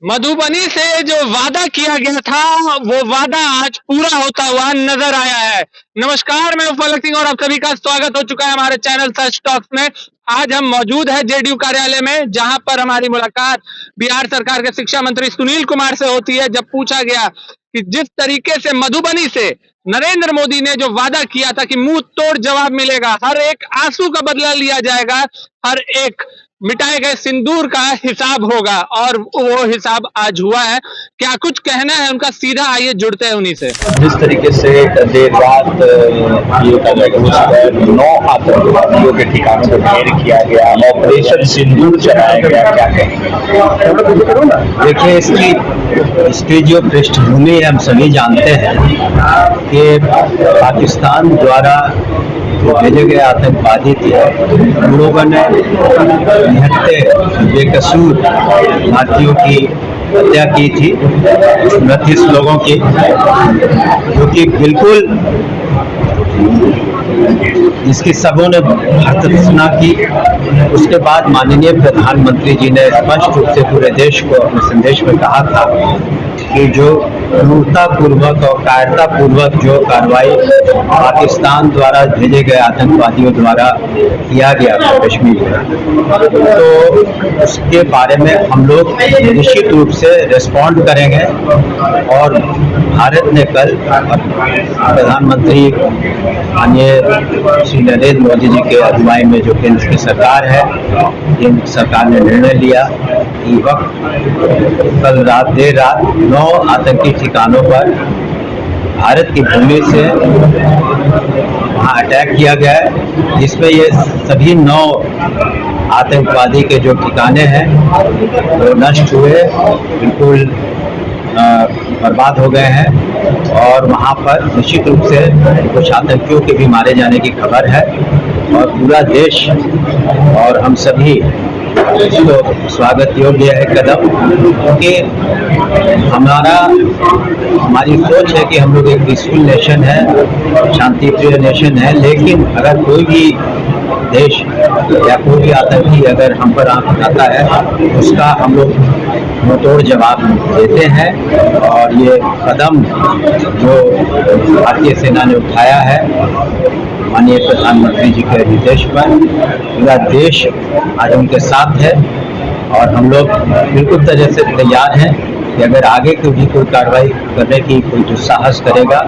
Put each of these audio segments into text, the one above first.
मधुबनी से जो वादा किया गया था वो वादा आज पूरा होता हुआ नजर आया है। नमस्कार, मैं उपलक सिंह और आप सभी का स्वागत हो चुका है हमारे चैनल सच टॉक्स में। आज हम मौजूद है जेडीयू कार्यालय में, जहां पर हमारी मुलाकात बिहार सरकार के शिक्षा मंत्री सुनील कुमार से होती है। जब पूछा गया कि जिस तरीके से मधुबनी से नरेंद्र मोदी ने जो वादा किया था कि मुंह तोड़ जवाब मिलेगा, हर एक आंसू का बदला लिया जाएगा, हर एक मिटाए गए सिंदूर का हिसाब होगा, और वो हिसाब आज हुआ है। क्या कुछ कहना है उनका, सीधा आइए जुड़ते हैं उन्हीं से। जिस तरीके से देर रात ये 9 आतंकवादियों के ठिकानों को ढेर किया गया, ऑपरेशन सिंदूर चलाया गया, क्या कहेंगे? देखिए, इसकी जो पृष्ठभूमि हम सभी जानते हैं कि पाकिस्तान द्वारा जो भेजे गए आतंकवादी थे, उन लोगों ने निहत्ते बेकसूर भारतीयों की हत्या की थी, 29 लोगों की, जो कि बिल्कुल जिसकी सबों ने भर्त्सना की। उसके बाद माननीय प्रधानमंत्री जी ने स्पष्ट रूप से पूरे देश को अपने संदेश में कहा था कि जो क्रूरतापूर्वक और कायरतापूर्वक जो कार्रवाई पाकिस्तान द्वारा भेजे गए आतंकवादियों द्वारा किया गया था कश्मीर में, तो उसके बारे में हम लोग निश्चित रूप से रिस्पॉन्ड करेंगे। और भारत ने कल प्रधानमंत्री माननीय श्री नरेंद्र मोदी जी के अगुवाई में जो केंद्र की सरकार है, केंद्र सरकार ने निर्णय लिया कि वक्त कल रात देर रात 9 आतंकी ठिकानों पर भारत की भूमि से वहाँ अटैक किया गया है, जिसमें ये सभी 9 आतंकवादी के जो ठिकाने हैं वो नष्ट हुए, बिल्कुल बर्बाद हो गए हैं। और वहाँ पर निश्चित रूप से कुछ आतंकियों के भी मारे जाने की खबर है, और पूरा देश और हम सभी इसको स्वागत योग्य है कदम, क्योंकि हमारी सोच है कि हम लोग एक पीसफुल नेशन है, शांति प्रिय नेशन है। लेकिन अगर कोई भी देश या कोई भी आतंकी अगर हम पर आता है, उसका हम लोग मुंहतोड़ जवाब देते हैं। और ये कदम जो भारतीय सेना ने उठाया है माननीय प्रधानमंत्री जी के निर्देश पर, पूरा देश आज उनके साथ है, और हम लोग बिल्कुल तरह से तैयार हैं कि अगर आगे भी कोई कार्रवाई करने की कोई दुस्साहस करेगा,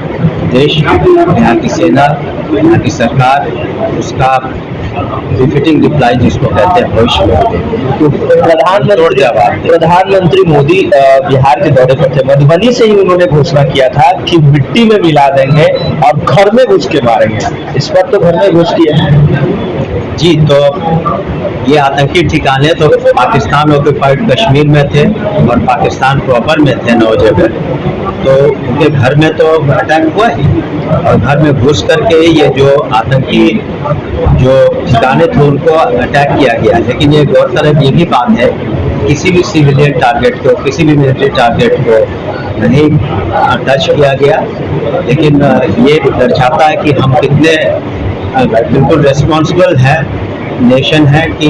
देश, यहाँ की सेना, यहाँ की सरकार उसका बिफिटिंग रिप्लाई जिसको कहते हैं भविष्य में। तो प्रधानमंत्री मोदी बिहार के दौरे पर थे, मधुबनी से ही उन्होंने घोषणा किया था कि मिट्टी में मिला देंगे और घर में घुस के मारेंगे। इस पर तो घर में घुस किया जी। तो ये आतंकी ठिकाने तो पाकिस्तान ऑक्युपाइड कश्मीर में थे और पाकिस्तान प्रॉपर में थे 9 जगह, तो उनके घर में तो अटैक हुआ ही, और घर में घुस करके ये जो आतंकी जो ठिकाने थे उनको अटैक किया गया। लेकिन ये गौरतलब ये भी बात है, किसी भी सिविलियन टारगेट को, किसी भी मिलिट्री टारगेट को नहीं टच किया गया। लेकिन ये दर्शाता है कि हम कितने बिल्कुल रिस्पॉन्सिबल है नेशन है, कि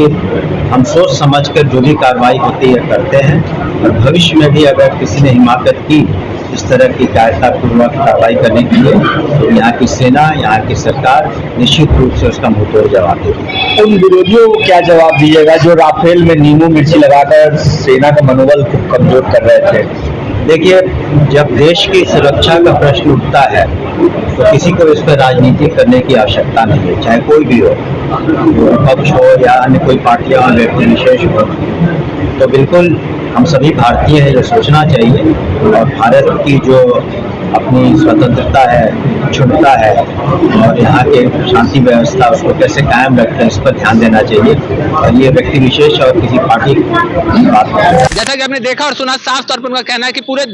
हम सोच समझकर जो भी कार्रवाई होती है करते हैं। और भविष्य में भी अगर किसी ने हिमाकत की इस तरह की कायरतापूर्वक कार्रवाई करने के लिए, तो यहाँ की सेना, यहाँ की सरकार निश्चित रूप से उसका मुंहतोड़ जवाब देगी। उन विरोधियों को क्या जवाब दीजिएगा जो राफेल में नींबू मिर्ची लगाकर सेना का मनोबल कमजोर कर रहे थे? देखिए, जब देश की सुरक्षा का प्रश्न उठता है तो किसी को इस पर राजनीति करने की आवश्यकता नहीं है, चाहे कोई भी हो, विपक्ष हो या अन्य कोई पार्टियां और व्यक्ति विशेष हो। तो बिल्कुल हम सभी भारतीय हैं, जो सोचना चाहिए, और भारत की जो अपनी स्वतंत्रता है, क्षुद्रता है, और यहाँ के शांति व्यवस्था उसको कैसे कायम रखते हैं, इस पर ध्यान देना चाहिए। और ये व्यक्ति विशेष और किसी पार्टी की बात नहीं। जैसा कि आपने देखा और सुना, साफ तौर पर उनका कहना है कि पूरा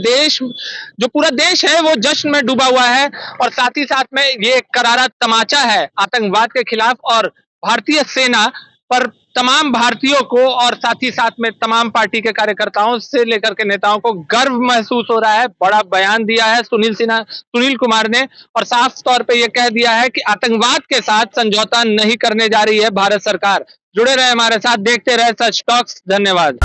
देश है वो जश्न में डूबा हुआ है, और साथ ही साथ में ये करारा तमाचा है आतंकवाद के खिलाफ, और भारतीय सेना पर तमाम भारतीयों को और साथ ही साथ में तमाम पार्टी के कार्यकर्ताओं से लेकर के नेताओं को गर्व महसूस हो रहा है। बड़ा बयान दिया है सुनील कुमार ने, और साफ तौर पे ये कह दिया है कि आतंकवाद के साथ समझौता नहीं करने जा रही है भारत सरकार। जुड़े रहे हमारे साथ, देखते रहे सच टॉक्स। धन्यवाद।